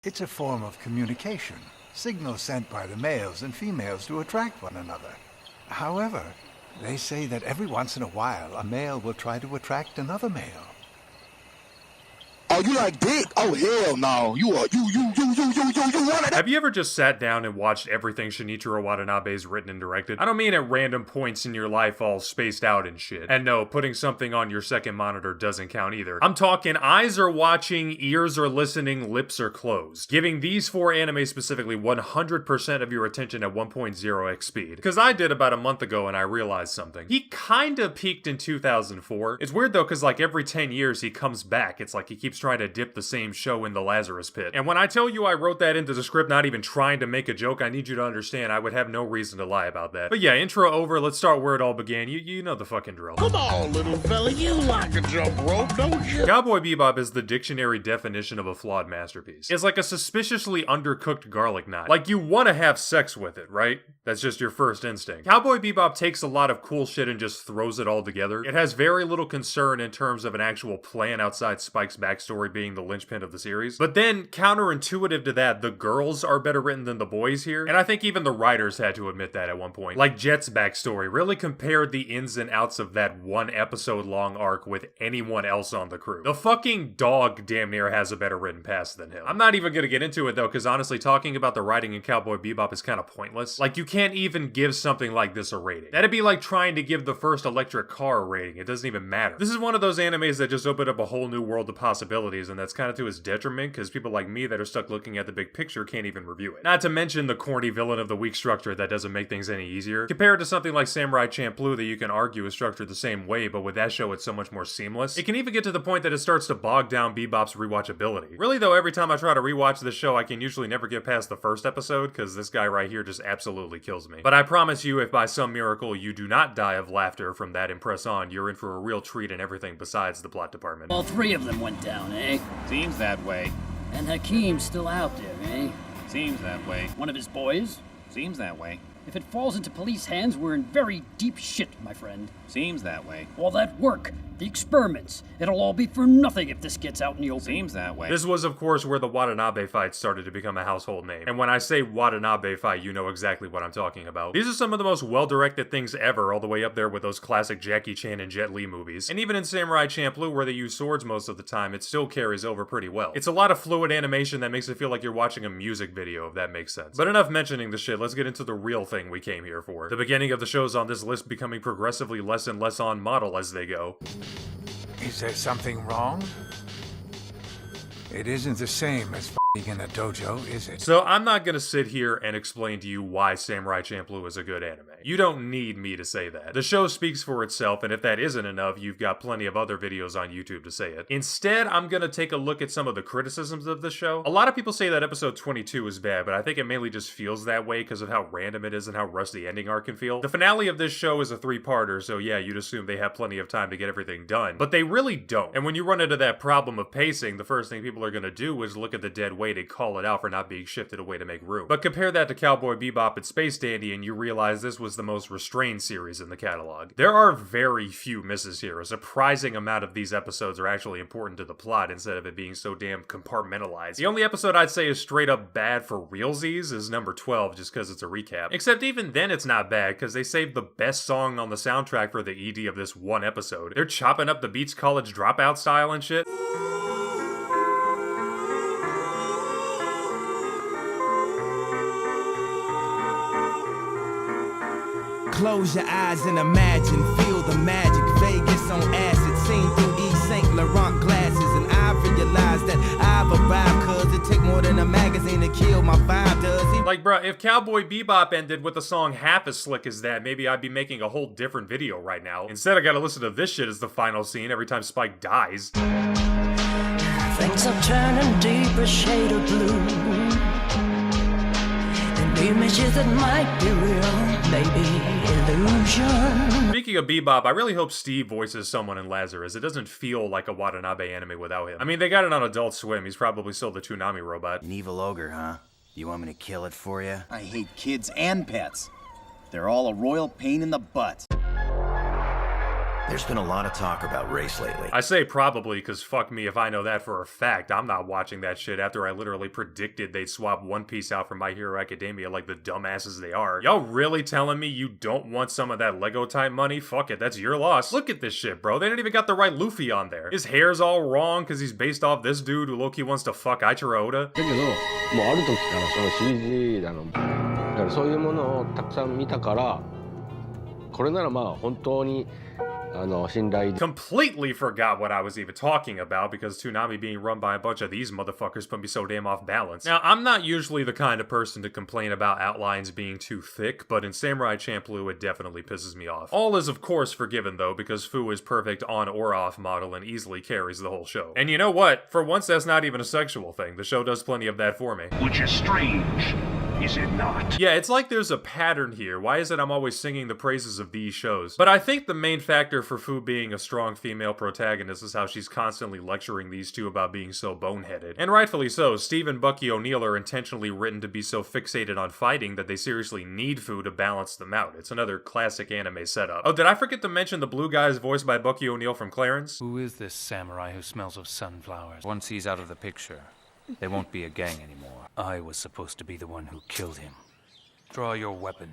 It's a form of communication, signals sent by the males and females to attract one another. However, they say that every once in a while, a male will try to attract another male. Oh, you like dick? Oh, hell no. You want it? Have you ever just sat down and watched everything Shinichiro Watanabe's written and directed? I don't mean at random points in your life all spaced out and shit. And no, putting something on your second monitor doesn't count either. I'm talking eyes are watching, ears are listening, lips are closed. Giving these 4 anime specifically 100% of your attention at 1.0x speed. Because I did about a month ago and I realized something. He kinda peaked in 2004. It's weird though, because like every 10 years he comes back. It's like he keeps trying to dip the same show in the Lazarus pit. And when I tell you I wrote that into the script not even trying to make a joke, I need you to understand I would have no reason to lie about that. But yeah, intro over, let's start where it all began. You know the fucking drill. Come on, little fella, you like a jump rope, don't you? Cowboy Bebop is the dictionary definition of a flawed masterpiece. It's like a suspiciously undercooked garlic knot. Like you want to have sex with it, right? That's just your first instinct. Cowboy Bebop takes a lot of cool shit and just throws it all together. It has very little concern in terms of an actual plan outside Spike's backstory being the linchpin of the series. But then, counterintuitive to that, the girls are better written than the boys here. And I think even the writers had to admit that at one point. Like Jet's backstory really compared the ins and outs of that 1 episode long arc with anyone else on the crew. The fucking dog damn near has a better written past than him. I'm not even gonna get into it though, because honestly, talking about the writing in Cowboy Bebop is kind of pointless. Like, you can't even give something like this a rating. That'd be like trying to give the first electric car a rating. It doesn't even matter. This is one of those animes that just opened up a whole new world of possibilities, and that's kind of to his detriment, because people like me that are stuck looking at the big picture can't even review it. Not to mention the corny villain of the week structure that doesn't make things any easier. Compared to something like Samurai Champloo that you can argue is structured the same way, but with that show it's so much more seamless. It can even get to the point that it starts to bog down Bebop's rewatchability. Really though, every time I try to rewatch this show, I can usually never get past the first episode, because this guy right here just absolutely kills me. But I promise you, if by some miracle you do not die of laughter from that impress on, you're in for a real treat in everything besides the plot department. All 3 of them went down, eh? Seems that way. And Hakeem's still out there, eh? Seems that way. One of his boys? Seems that way. If it falls into police hands, we're in very deep shit, my friend. Seems that way. All that work, the experiments, it'll all be for nothing if this gets out in the open. Seems that way. This was, of course, where the Watanabe fight started to become a household name. And when I say Watanabe fight, you know exactly what I'm talking about. These are some of the most well-directed things ever, all the way up there with those classic Jackie Chan and Jet Li movies. And even in Samurai Champloo, where they use swords most of the time, it still carries over pretty well. It's a lot of fluid animation that makes it feel like you're watching a music video, if that makes sense. But enough mentioning the shit, let's get into the real thing we came here for. The beginning of the shows on this list becoming progressively less and less on model as they go. Is there something wrong? It isn't the same as in a dojo, is it? So I'm not gonna sit here and explain to you why Samurai Champloo is a good anime. You don't need me to say that. The show speaks for itself, and if that isn't enough, you've got plenty of other videos on YouTube to say it. Instead, I'm gonna take a look at some of the criticisms of the show. A lot of people say that episode 22 is bad, but I think it mainly just feels that way because of how random it is and how rushed the ending arc can feel. The finale of this show is a 3-parter, so yeah, you'd assume they have plenty of time to get everything done. But they really don't. And when you run into that problem of pacing, the first thing people are gonna do is look at the dead weight and call it out for not being shifted away to make room. But compare that to Cowboy Bebop and Space Dandy and you realize this was the most restrained series in the catalog. There are very few misses here. A surprising amount of these episodes are actually important to the plot instead of it being so damn compartmentalized. The only episode I'd say is straight up bad for realsies is number 12 just because it's a recap. Except even then it's not bad because they saved the best song on the soundtrack for the ED of this one episode. They're chopping up the Beats College Dropout style and shit. Close your eyes and imagine, feel the magic. Vegas on acid, seen through Yves Saint Laurent glasses. And I realize that I've arrived, cause it take more than a magazine to kill my vibe, does it? Like, bruh, if Cowboy Bebop ended with a song half as slick as that, maybe I'd be making a whole different video right now. Instead, I gotta listen to this shit as the final scene every time Spike dies. Things are turning deeper shade of blue. Images that might be real, maybe illusion. Speaking of Bebop, I really hope Steve voices someone in Lazarus. It doesn't feel like a Watanabe anime without him. I mean, they got it on Adult Swim. He's probably still the Toonami robot. An evil ogre, huh? You want me to kill it for you? I hate kids and pets. They're all a royal pain in the butt. There's been a lot of talk about race lately. I say probably because fuck me if I know that for a fact. I'm not watching that shit after I literally predicted they'd swap One Piece out for My Hero Academia like the dumbasses they are. Y'all really telling me you don't want some of that Lego type money? Fuck it, that's your loss. Look at this shit, bro. They didn't even got the right Luffy on there. His hair's all wrong because he's based off this dude who low-key wants to fuck Eiichiro Oda. だけど、もうある時からその CG だの、だからそういうものをたくさん見たから、これならまあ本当に Completely forgot what I was even talking about because Toonami being run by a bunch of these motherfuckers put me so damn off balance. Now, I'm not usually the kind of person to complain about outlines being too thick, but in Samurai Champloo it definitely pisses me off. All is of course forgiven though because Fu is perfect on or off model and easily carries the whole show. And you know what? For once that's not even a sexual thing. The show does plenty of that for me. Which is strange. Is it not? Yeah, it's like there's a pattern here. Why is it I'm always singing the praises of these shows? But I think the main factor for Fu being a strong female protagonist is how she's constantly lecturing these two about being so boneheaded. And rightfully so. Steve and Bucky O'Neill are intentionally written to be so fixated on fighting that they seriously need Fu to balance them out. It's another classic anime setup. Oh, did I forget to mention the blue guy is voiced by Bucky O'Neill from Clarence? Who is this samurai who smells of sunflowers? Once he's out of the picture, they won't be a gang anymore. I was supposed to be the one who killed him. Draw your weapon.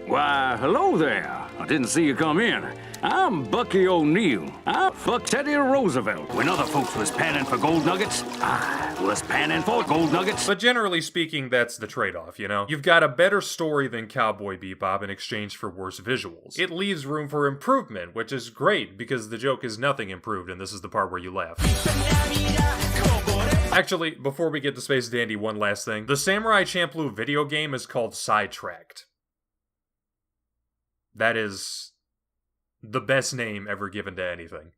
Why, hello there. I didn't see you come in. I'm Bucky O'Neill. I fucked Teddy Roosevelt. When other folks was panning for gold nuggets, I was panning for gold nuggets. But generally speaking, that's the trade-off, you know? You've got a better story than Cowboy Bebop in exchange for worse visuals. It leaves room for improvement, which is great, because the joke is nothing improved, and this is the part where you laugh. Actually, before we get to Space Dandy, one last thing. The Samurai Champloo video game is called Sidetracked. That is the best name ever given to anything.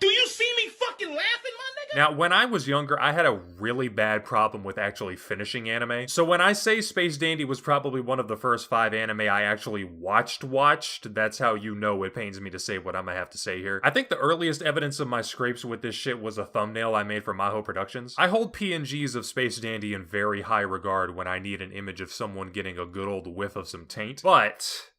Do you see me fucking laughing, my nigga? Now, when I was younger, I had a really bad problem with actually finishing anime. So when I say Space Dandy was probably one of the first 5 anime I actually watched, that's how you know it pains me to say what I'm gonna have to say here. I think the earliest evidence of my scrapes with this shit was a thumbnail I made for Maho Productions. I hold PNGs of Space Dandy in very high regard when I need an image of someone getting a good old whiff of some taint, but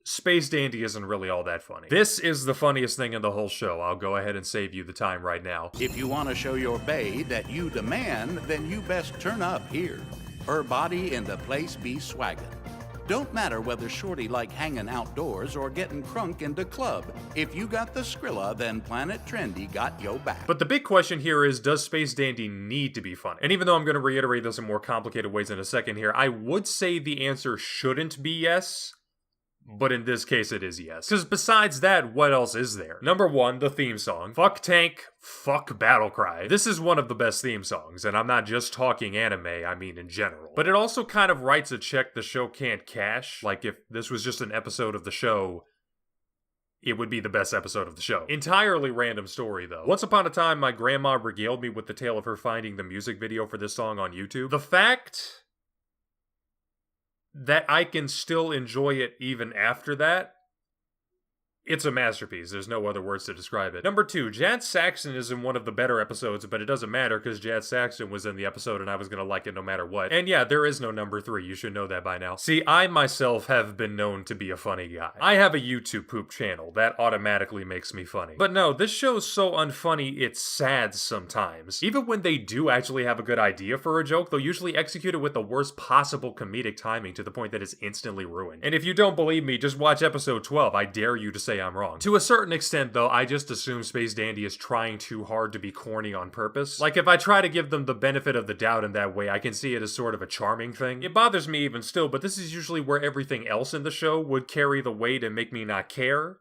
Space Dandy isn't really all that funny. This is the funniest thing in the whole show. I'll go ahead and save you the time right now. If you want to show your bae that you demand, then you best turn up here. Her body in the place be swaggin'. Don't matter whether shorty like hanging outdoors or getting crunk in the club. If you got the Skrilla, then Planet Trendy got yo back. But the big question here is, does Space Dandy need to be funny? And even though I'm going to reiterate this in more complicated ways in a second here, I would say the answer shouldn't be yes. But in this case, it is yes. Because besides that, what else is there? Number 1, the theme song. Fuck Tank, fuck Battlecry. This is one of the best theme songs, and I'm not just talking anime, I mean in general. But it also kind of writes a check the show can't cash. Like, if this was just an episode of the show, it would be the best episode of the show. Entirely random story, though. Once upon a time, my grandma regaled me with the tale of her finding the music video for this song on YouTube. The fact that I can still enjoy it even after that, it's a masterpiece. There's no other words to describe it. Number 2, Jad Saxton is in one of the better episodes, but it doesn't matter because Jad Saxton was in the episode and I was gonna like it no matter what. And yeah, there is no number 3. You should know that by now. See, I myself have been known to be a funny guy. I have a YouTube poop channel. That automatically makes me funny. But no, this show's so unfunny, it's sad sometimes. Even when they do actually have a good idea for a joke, they'll usually execute it with the worst possible comedic timing to the point that it's instantly ruined. And if you don't believe me, just watch episode 12. I dare you to say I'm wrong. To a certain extent, though, I just assume Space Dandy is trying too hard to be corny on purpose. Like, if I try to give them the benefit of the doubt in that way, I can see it as sort of a charming thing. It bothers me even still, but this is usually where everything else in the show would carry the weight and make me not care.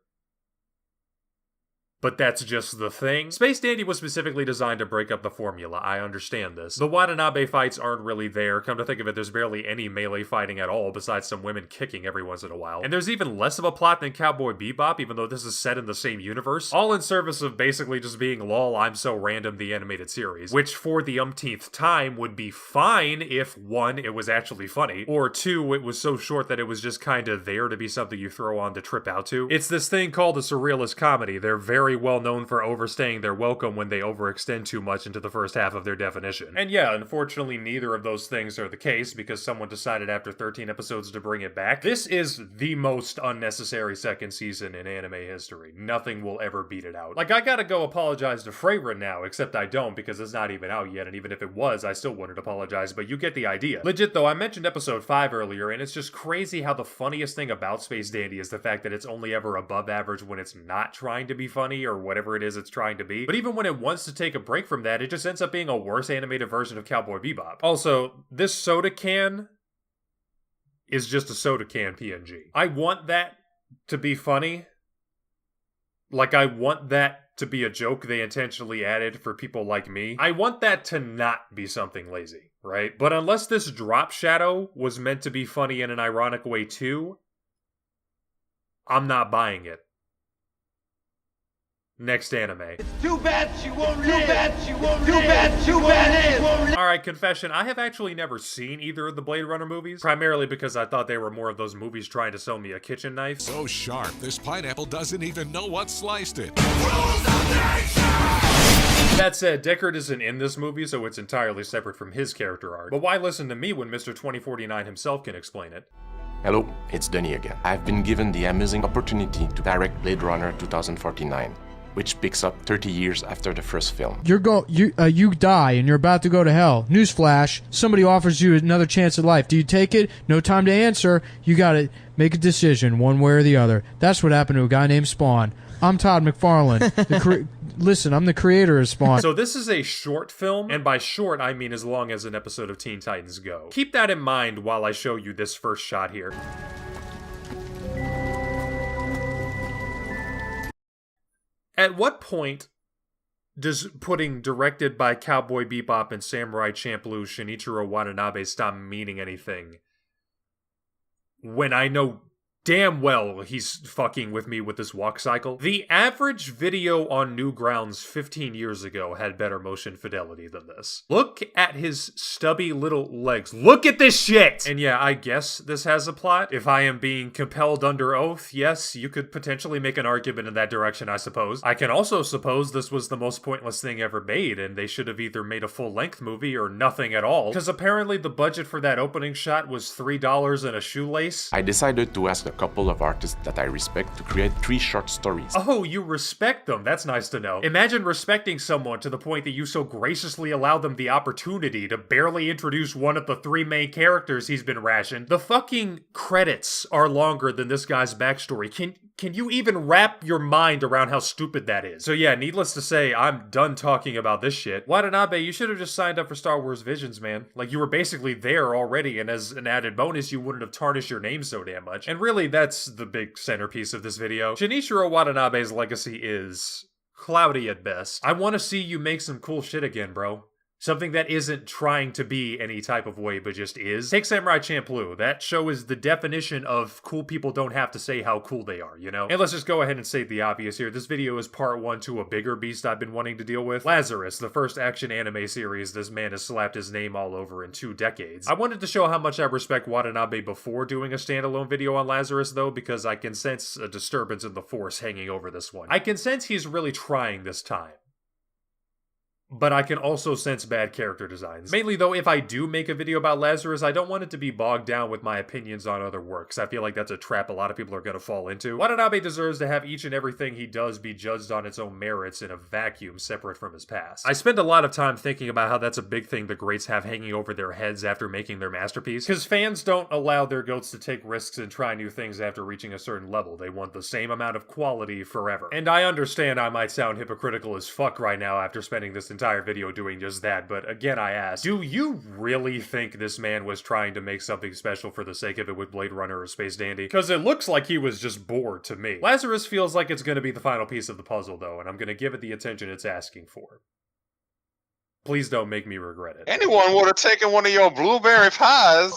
But that's just the thing. Space Dandy was specifically designed to break up the formula, I understand this. The Watanabe fights aren't really there. Come to think of it, there's barely any melee fighting at all besides some women kicking every once in a while. And there's even less of a plot than Cowboy Bebop, even though this is set in the same universe. All in service of basically just being lol, I'm so random, the animated series. Which, for the umpteenth time, would be fine if 1, it was actually funny, or 2, it was so short that it was just kinda there to be something you throw on to trip out to. It's this thing called a surrealist comedy. They're very very well known for overstaying their welcome when they overextend too much into the first half of their definition. And yeah, unfortunately neither of those things are the case because someone decided after 13 episodes to bring it back. This is the most unnecessary second season in anime history. Nothing will ever beat it out. Like, I gotta go apologize to Fragrant now, except I don't because it's not even out yet, and even if it was, I still wouldn't apologize, but you get the idea. Legit though, I mentioned episode 5 earlier, and it's just crazy how the funniest thing about Space Dandy is the fact that it's only ever above average when it's not trying to be funny or whatever it is it's trying to be. But even when it wants to take a break from that, it just ends up being a worse animated version of Cowboy Bebop. Also, this soda can is just a soda can PNG. I want that to be funny. Like, I want that to be a joke they intentionally added for people like me. I want that to not be something lazy, right? But unless this drop shadow was meant to be funny in an ironic way too, I'm not buying it. Next anime. It's too bad she won't live. Too bad she won't live. Too bad she won't live. Alright, confession, I have actually never seen either of the Blade Runner movies, primarily because I thought they were more of those movies trying to sell me a kitchen knife. So sharp, this pineapple doesn't even know what sliced it. That said, Deckard isn't in this movie, so it's entirely separate from his character arc. But why listen to me when Mr. 2049 himself can explain it? Hello, it's Denis again. I've been given the amazing opportunity to direct Blade Runner 2049. Which picks up 30 years after the first film. You die and you're about to go to hell. Newsflash, somebody offers you another chance at life. Do you take it? No time to answer. You gotta make a decision one way or the other. That's what happened to a guy named Spawn. I'm Todd McFarlane. Listen, I'm the creator of Spawn. So this is a short film, and by short I mean as long as an episode of Teen Titans Go. Keep that in mind while I show you this first shot here. At what point does putting directed by Cowboy Bebop and Samurai Champloo Shinichiro Watanabe stop meaning anything? When I know damn well he's fucking with me with this walk cycle. The average video on Newgrounds 15 years ago had better motion fidelity than this. Look at his stubby little legs. Look at this shit! And yeah, I guess this has a plot. If I am being compelled under oath, yes, you could potentially make an argument in that direction, I suppose. I can also suppose this was the most pointless thing ever made, and they should have either made a full-length movie or nothing at all, because apparently the budget for that opening shot was $3 and a shoelace. I decided to ask a couple of artists that I respect to create 3 short stories. Oh, you respect them. That's nice to know. Imagine respecting someone to the point that you so graciously allow them the opportunity to barely introduce one of the 3 main characters he's been rationed. The fucking credits are longer than this guy's backstory. Can you even wrap your mind around how stupid that is? So yeah, needless to say, I'm done talking about this shit. Watanabe, you should have just signed up for Star Wars Visions, man. Like, you were basically there already, and as an added bonus, you wouldn't have tarnished your name so damn much. And really, that's the big centerpiece of this video. Shinichiro Watanabe's legacy is cloudy at best. I want to see you make some cool shit again, bro. Something that isn't trying to be any type of way, but just is. Take Samurai Champloo. That show is the definition of cool people don't have to say how cool they are, you know? And let's just go ahead and state the obvious here. This video is part 1 to a bigger beast I've been wanting to deal with. Lazarus, the first action anime series this man has slapped his name all over in 2 decades. I wanted to show how much I respect Watanabe before doing a standalone video on Lazarus, though, because I can sense a disturbance in the force hanging over this one. I can sense he's really trying this time. But I can also sense bad character designs. Mainly though, if I do make a video about Lazarus, I don't want it to be bogged down with my opinions on other works. I feel like that's a trap a lot of people are gonna fall into. Watanabe deserves to have each and everything he does be judged on its own merits in a vacuum separate from his past. I spend a lot of time thinking about how that's a big thing the greats have hanging over their heads after making their masterpiece. Because fans don't allow their goats to take risks and try new things after reaching a certain level. They want the same amount of quality forever. And I understand I might sound hypocritical as fuck right now after spending this entire video doing just that, but again I ask, do you really think this man was trying to make something special for the sake of it with Blade Runner or Space Dandy? Because it looks like he was just bored to me. Lazarus feels like it's going to be the final piece of the puzzle though, and I'm going to give it the attention it's asking for. Please don't make me regret it. Anyone would have taken one of your blueberry pies.